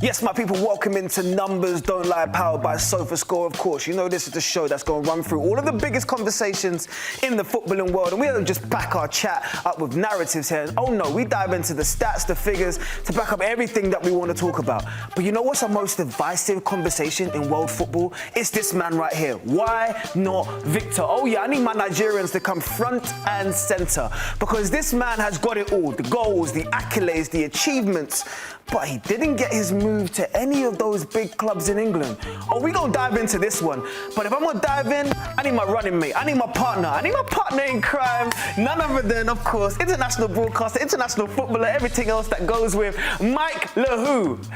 Yes, my people, welcome into Numbers Don't Lie, powered by Sofascore, of course. You know this is the show that's going to run through all of the biggest conversations in the footballing world, and we don't just back our chat up with narratives here. Oh no, we dive into the stats, the figures, to back up everything that we want to talk about. But you know what's the most divisive conversation in world football? It's this man right here. Why not Victor? Oh yeah, I need my Nigerians to come front and centre, because this man has got it all. The goals, the accolades, the achievements, but he didn't get his move to any of those big clubs in England. Oh, we gonna dive into this one. But if I'm gonna dive in, I need my running mate. I need my partner in crime. None other than, of course, international broadcaster, international footballer, everything else that goes with Mike Lahoud.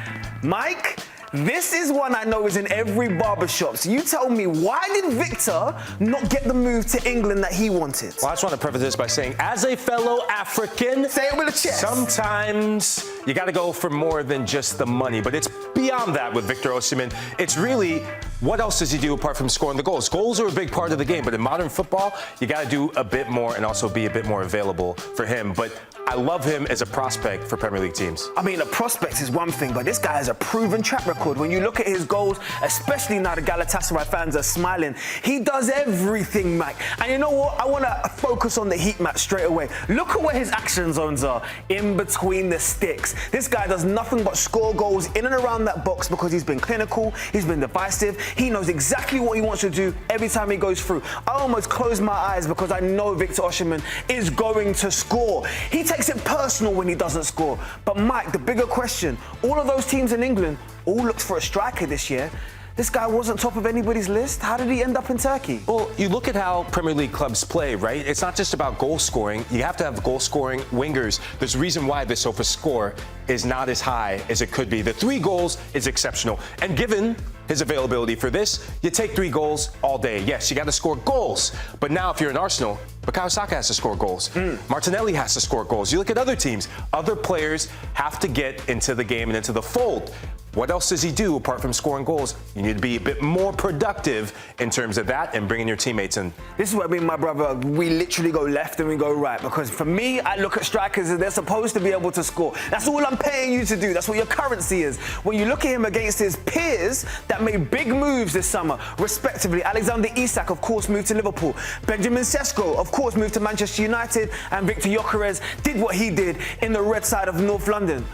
Mike, this is one I know is in every barbershop. So you tell me, why did Victor not get the move to England that he wanted? Well, I just want to preface this by saying, as a fellow African, say it with a chest. Sometimes you got to go for more than just the money. But it's beyond that with Victor Osimhen. It's really, what else does he do apart from scoring the goals? Goals are a big part of the game, but in modern football, you got to do a bit more and also be a bit more available for him. But I love him as a prospect for Premier League teams. I mean, a prospect is one thing, but this guy has a proven track record. When you look at his goals, especially now the Galatasaray fans are smiling, he does everything, Mike. And you know what? I want to focus on the heat map straight away. Look at where his action zones are, in between the sticks. This guy does nothing but score goals in and around that box because he's been clinical, he's been divisive, he knows exactly what he wants to do every time he goes through. I almost close my eyes because I know Victor Osimhen is going to score. He takes it personal when he doesn't score. But Mike, the bigger question, all of those teams in England all looked for a striker this year. This guy wasn't top of anybody's list. How did he end up in Turkey? Well, you look at how Premier League clubs play, right? It's not just about goal scoring. You have to have goal scoring wingers. There's a reason why the Sofascore is not as high as it could be. The 3 goals is exceptional. And given his availability for this, you take 3 goals all day. Yes, you got to score goals. But now if you're in Arsenal, Bukayo Saka has to score goals. Martinelli has to score goals. You look at other teams. Other players have to get into the game and into the fold. What else does he do apart from scoring goals? You need to be a bit more productive in terms of that and bringing your teammates in. This is what I mean, my brother. We literally go left and we go right, because for me, I look at strikers and they're supposed to be able to score. That's all I'm paying you to do. That's what your currency is. When you look at him against his peers that made big moves this summer, respectively, Alexander Isak, of course, moved to Liverpool. Benjamin Šeško, of course, moved to Manchester United. And Victor Gyökeres did what he did in the red side of North London.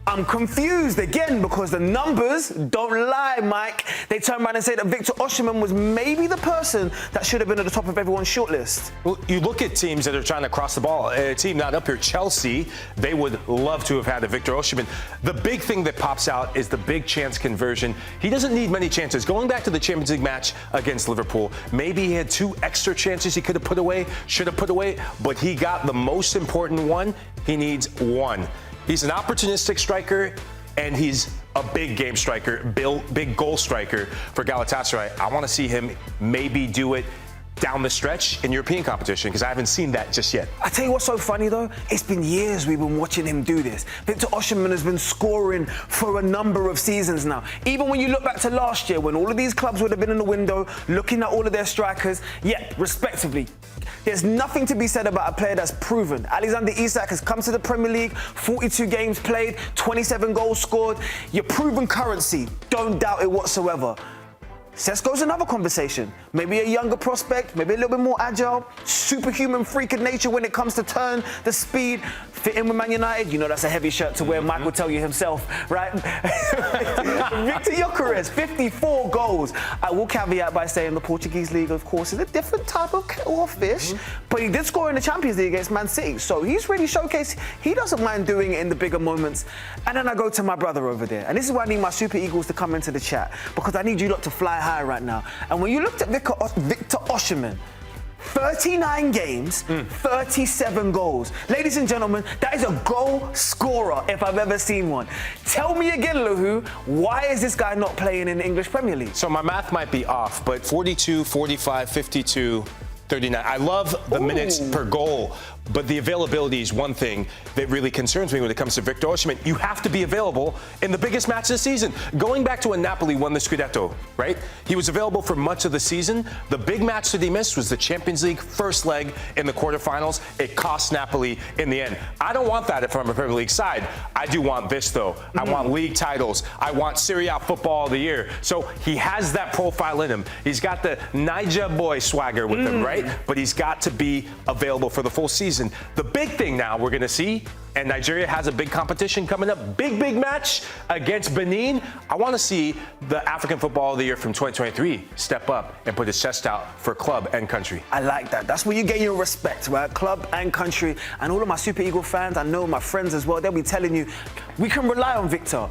I'm confused again because the numbers don't lie, Mike. They turn around and say that Victor Osimhen was maybe the person that should have been at the top of everyone's shortlist. Well, you look at teams that are trying to cross the ball. A team not up here, Chelsea, they would love to have had a Victor Osimhen. The big thing that pops out is the big chance conversion. He doesn't need many chances. Going back to the Champions League match against Liverpool, maybe he had 2 extra chances he could have put away, should have put away, but he got the most important one. He needs 1. He's an opportunistic striker, and he's a big game striker, big goal striker for Galatasaray. I want to see him maybe do it down the stretch in European competition, because I haven't seen that just yet. I tell you what's so funny though, it's been years we've been watching him do this. Victor Osimhen has been scoring for a number of seasons now. Even when you look back to last year, when all of these clubs would have been in the window, looking at all of their strikers, yet respectively, there's nothing to be said about a player that's proven. Alexander Isak has come to the Premier League, 42 games played, 27 goals scored. Your proven currency, don't doubt it whatsoever. Šeško's another conversation. Maybe a younger prospect, maybe a little bit more agile, superhuman freak of nature when it comes to turn, the speed, fit in with Man United. You know that's a heavy shirt to wear, Mike will tell you himself, right? Victor Gyökeres, 54 goals. I will caveat by saying the Portuguese league, of course, is a different type of kettle of fish, but he did score in the Champions League against Man City, so he's really showcased he doesn't mind doing it in the bigger moments. And then I go to my brother over there, and this is why I need my Super Eagles to come into the chat, because I need you lot to fly high right now. And when you looked at Victor Osimhen, 39 games, 37 goals. Ladies and gentlemen, that is a goal scorer if I've ever seen one. Tell me again, Lahoud, why is this guy not playing in the English Premier League? So my math might be off, but 42, 45, 52, 39. I love the minutes per goal, But the availability is one thing that really concerns me when it comes to Victor Osimhen. You have to be available in the biggest match of the season. Going back to when Napoli won the Scudetto, right? He was available for much of the season. The big match that he missed was the Champions League first leg in the quarterfinals. It cost Napoli in the end. I don't want that from a Premier League side. I do want this, though. I want league titles. I want Serie A football of the year. So he has that profile in him. He's got the Niger boy swagger with him, right? But he's got to be available for the full season. The big thing now we're going to see, and Nigeria has a big competition coming up, big match against Benin. I want to see the African Football of the Year from 2023 step up and put his chest out for club and country. I like that. That's where you get your respect, right? Club and country. And all of my Super Eagle fans, I know my friends as well, they'll be telling you, we can rely on Victor.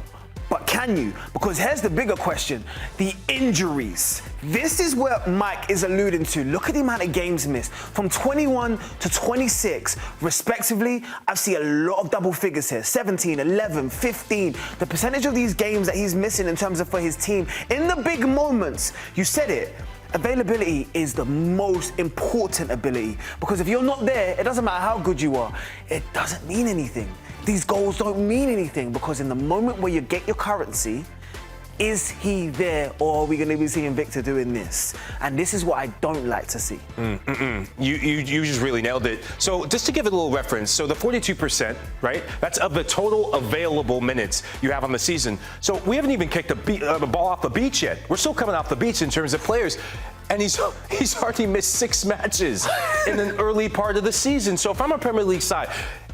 But can you? Because here's the bigger question. The injuries. This is where Mike is alluding to. Look at the amount of games missed. From 21 to 26, respectively, I see a lot of double figures here. 17, 11, 15. The percentage of these games that he's missing in terms of for his team. In the big moments, you said it. Availability is the most important ability. Because if you're not there, it doesn't matter how good you are. It doesn't mean anything. These goals don't mean anything because in the moment where you get your currency, is he there or are we going to be seeing Victor doing this? And this is what I don't like to see. You just really nailed it. So just to give it a little reference, so the 42%, right? That's of the total available minutes you have on the season. So we haven't even kicked the ball off the beach yet. We're still coming off the beach in terms of players. And he's already missed 6 matches in an early part of the season. So if I'm a Premier League side,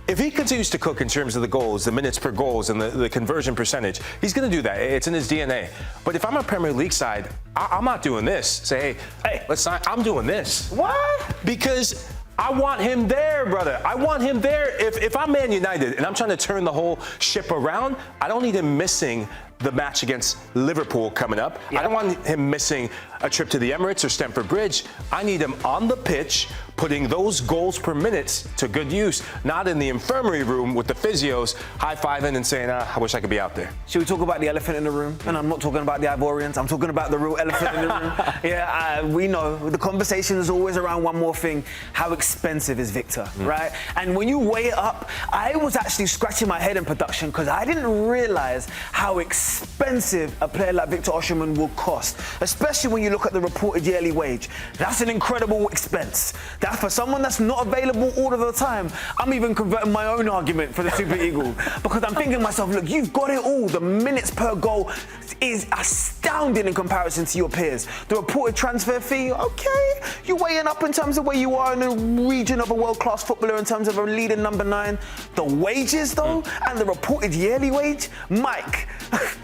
if he continues to cook in terms of the goals, the minutes per goals, and the conversion percentage, he's going to do that. It's in his DNA. But if I'm a Premier League side, I'm not doing this. Say, hey, let's sign. I'm doing this. What? Because I want him there, brother. I want him there. If I'm Man United and I'm trying to turn the whole ship around, I don't need him missing the match against Liverpool coming up. I don't want him missing a trip to the Emirates or Stamford Bridge. I need him on the pitch, putting those goals per minute to good use, not in the infirmary room with the physios high-fiving and saying, I wish I could be out there. Should we talk about the elephant in the room? And I'm not talking about the Ivorians. I'm talking about the real elephant in the room. We know the conversation is always around one more thing. How expensive is Victor, right? And when you weigh it up, I was actually scratching my head in production because I didn't realize how expensive a player like Victor Osimhen will cost, especially when you look at the reported yearly wage. That's an incredible expense. That for someone that's not available all of the time, I'm even converting my own argument for the Super Eagle because I'm thinking to myself, look, you've got it all. The minutes per goal is astounding in comparison to your peers. The reported transfer fee, okay, you're weighing up in terms of where you are in the region of a world-class footballer in terms of a leading number 9. The wages, though, and the reported yearly wage, Mike,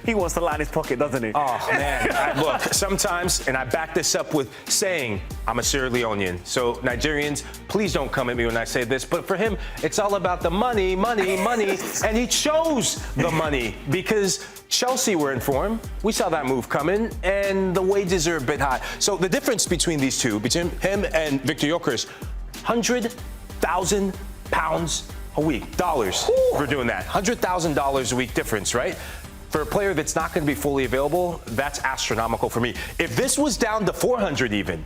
he wants to line his pocket, doesn't he? Oh, man. Look, sometimes, and I back this up with saying I'm a Sierra Leonean. So, Nigerians, please don't come at me when I say this, but for him, it's all about the money, and he chose the money because Chelsea were in form. We saw that move coming, and the wages are a bit high. So the difference between these two, between him and Victor Gyökeres, £100,000 a week, dollars. We're doing that. $100,000 a week difference, right? For a player that's not going to be fully available, that's astronomical for me. If this was down to 400 even,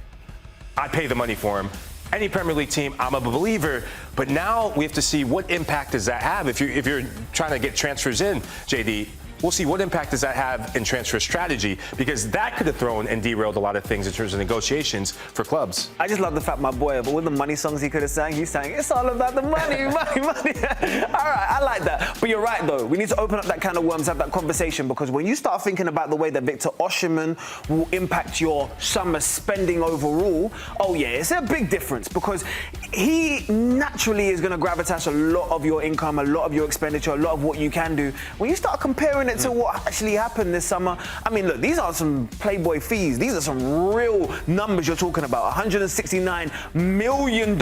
I'd pay the money for him. Any Premier League team, I'm a believer. But now we have to see what impact does that have if you're trying to get transfers in, JD. We'll see what impact does that have in transfer strategy because that could have thrown and derailed a lot of things in terms of negotiations for clubs. I just love the fact my boy, but with the money songs he could have sang, he sang, it's all about the money. All right, I like that. But you're right, though. We need to open up that can of worms, have that conversation, because when you start thinking about the way that Victor Osimhen will impact your summer spending overall, oh yeah, it's a big difference because he naturally is going to gravitate a lot of your income, a lot of your expenditure, a lot of what you can do. When you start comparing it to what actually happened this summer, I mean, look, these aren't some Playboy fees. These are some real numbers you're talking about. $169 million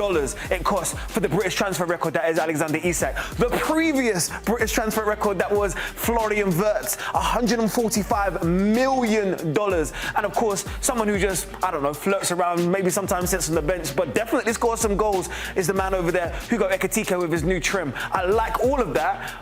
it cost for the British transfer record that is Alexander Isak. The previous British transfer record that was Florian Wirtz, $145 million. And of course, someone who just, I don't know, flirts around, maybe sometimes sits on the bench, but definitely scores some goals is the man over there, Hugo Ekitike with his new trim. I like all of that,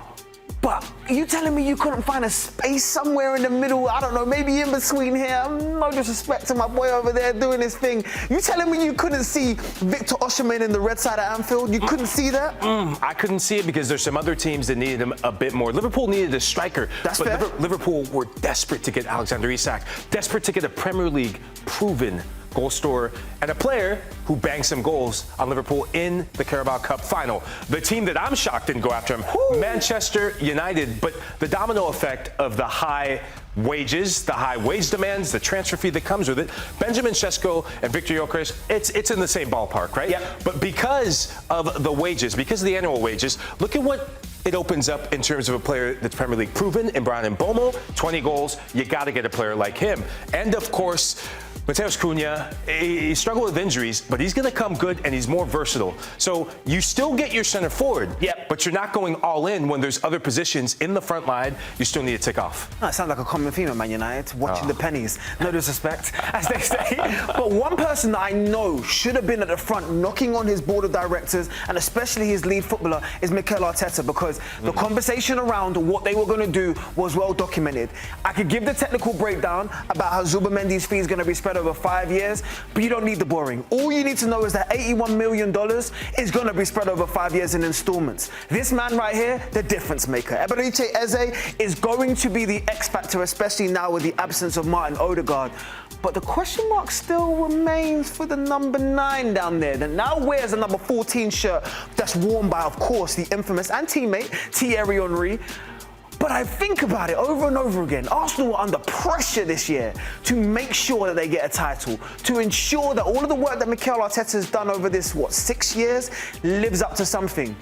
but You telling me you couldn't find a space somewhere in the middle? I don't know, maybe in between here. No disrespect to my boy over there doing his thing. You telling me you couldn't see Victor Osimhen in the red side of Anfield? You couldn't see that? I couldn't see it because there's some other teams that needed him a bit more. Liverpool needed a striker. That's but fair. Liverpool were desperate to get Alexander Isak, desperate to get a Premier League proven goal scorer, and a player who banged some goals on Liverpool in the Carabao Cup final. The team that I'm shocked didn't go after him, Manchester United, but the domino effect of the high wages, the high wage demands, the transfer fee that comes with it. Benjamin Šeško and Victor Gyökeres, it's in the same ballpark, right? Yep. But because of the wages, because of the annual wages, look at what it opens up in terms of a player that's Premier League proven in Brian Mbomo, 20 goals. You got to get a player like him. And of course, Mateus Cunha, he struggled with injuries, but he's going to come good and he's more versatile. So you still get your center forward, but you're not going all in when there's other positions in the front line you still need to tick off. That sounds like a common theme at Man United, watching the pennies. No disrespect, as they say. But one person that I know should have been at the front knocking on his board of directors, and especially his lead footballer, is Mikel Arteta, because the conversation around what they were going to do was well documented. I could give the technical breakdown about how Zubamendi's fee is going to be spread over 5 years, but you don't need the boring. All you need to know is that $81 million is going to be spread over 5 years in installments. This man right here, the difference maker. Eberechi Eze is going to be the X factor, especially now with the absence of Martin Odegaard. But the question mark still remains for the number 9 down there that now wears a number 14 shirt that's worn by, of course, the infamous and teammate Thierry Henry. But I think about it over and over again. Arsenal are under pressure this year to make sure that they get a title, to ensure that all of the work that Mikel Arteta has done over this, 6 years, lives up to something.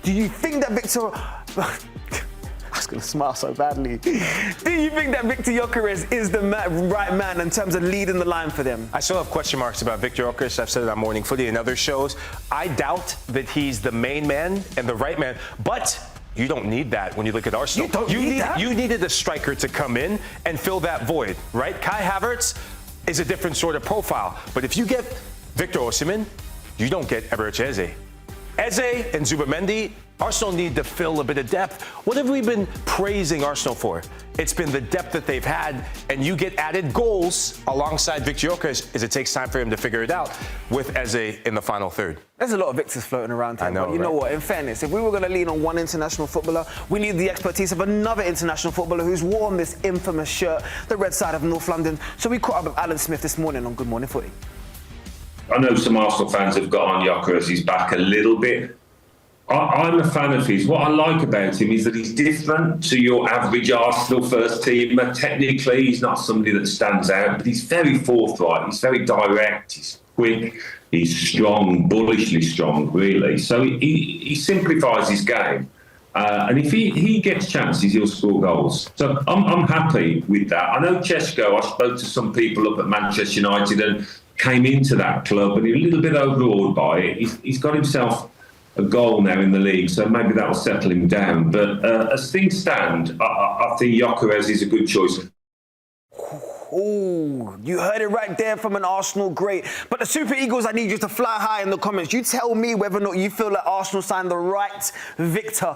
Do you think that Victor... I was going to smile so badly. Do you think that Victor Gyökeres is the right man in terms of leading the line for them? I still have question marks about Victor Gyökeres. I've said it on Morning Footy and other shows. I doubt that he's the main man and the right man, but you don't need that when you look at Arsenal. You needed a striker to come in and fill that void, right? Kai Havertz is a different sort of profile. But if you get Victor Osimhen, you don't get Eberechi Eze. Eze and Zubamendi, Arsenal need to fill a bit of depth. What have we been praising Arsenal for? It's been the depth that they've had, and you get added goals alongside Victor Gyökeres as it takes time for him to figure it out with Eze in the final third. There's a lot of Victors floating around here. I know, but you know what? In fairness, if we were going to lean on one international footballer, we need the expertise of another international footballer who's worn this infamous shirt, the red side of North London. So we caught up with Alan Smith this morning on Good Morning Footy. I know some Arsenal fans have got on Gyökeres, he's back a little bit. I'm a fan of his. What I like about him is that he's different to your average Arsenal first teamer. Technically, he's not somebody that stands out, but he's very forthright, he's very direct, he's quick, he's strong, bullishly strong, really. So he simplifies his game. And if he gets chances, he'll score goals. So I'm happy with that. I know Šeško, I spoke to some people up at Manchester United and came into that club and he was a little bit overawed by it. He's got himself a goal now in the league, so maybe that will settle him down. But as things stand, I think Gyökeres is a good choice. Oh, you heard it right there from an Arsenal great. But the Super Eagles, I need you to fly high in the comments. You tell me whether or not you feel that Arsenal signed the right Victor